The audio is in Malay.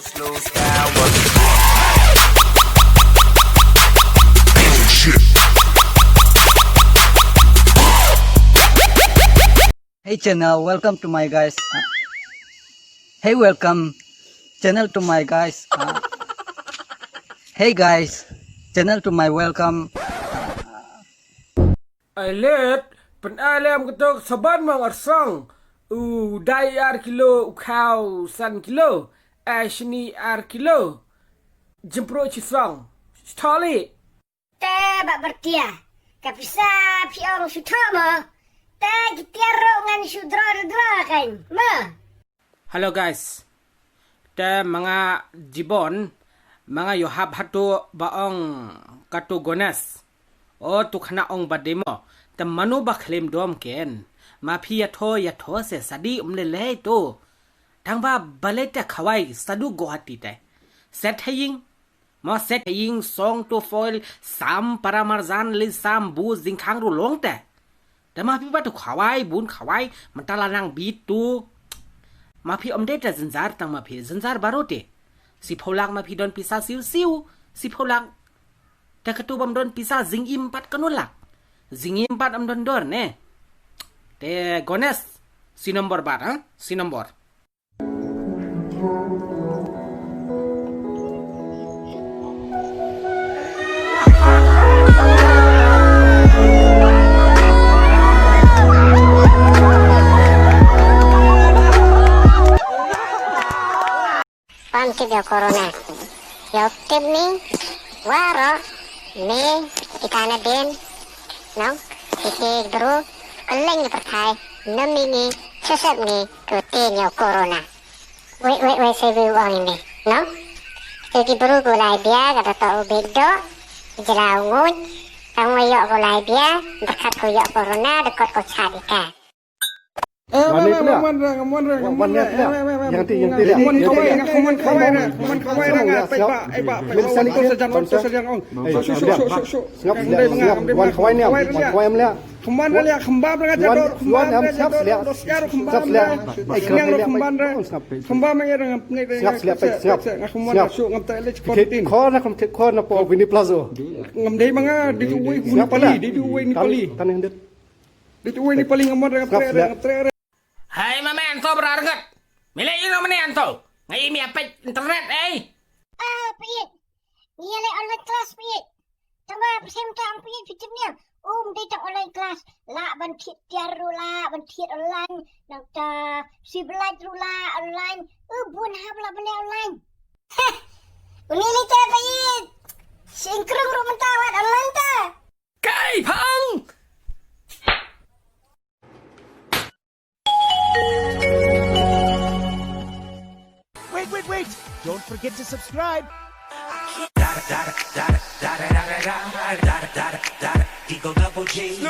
Slow style. Hey channel, welcome to my guys. Hey, welcome channel to my guys. Hey guys, channel to my welcome. Alet penalam ketok saban mang arsang dai ar kilo ukau san kilo ashni ar kilo jempro chisang stali ta bak bertia kapisa piang sutama ta gitiaro ngan sudra kan ma. Hello guys, ta mga jibon mga yohab hatu baong katu gonas o tu khana ong bademo ta manu ba claim dom ken ma phi ya tho se sadi umle le to thang ba baleta khawai sadu gohati tai set haying ma set haying song to foil sam paramarzan le sam bu jingkhang ru long ta ta ma phi ba tu khawai bun khawai mantala nang beat tu ma phi omde ta zanzar tang ma phi zanzar barote si pholang ma phi don pisa siu si pholang ta katu bam don pisa zing impat kanulak zing impat am don dor ne te gones si nombor bar ha si nombor Panti dia corona. Yo tim ni waro ni ikana den no iki dru keleng pertai nami ni sesat ni kutin yo corona. Wait saya uang ini no. Jadi baru gulai dia kata tau bedo jelaungun tang wayo gulai dia dekat koyo corona dekat ko cadika. Yang Hai mama anto berargat milih ini mana anto ngai mi apa internet Piye. Ni le online class piye. Tama sem tang piye fitim ni. Dia tak online class. La ban thit tiaru la ban thit online. Nang ta si belajar la online. Bun ha bela benda online. Uni le ta piye. Singkrung ru mentawat online ta. kai phang Wait! Don't forget to subscribe. Eagle double G.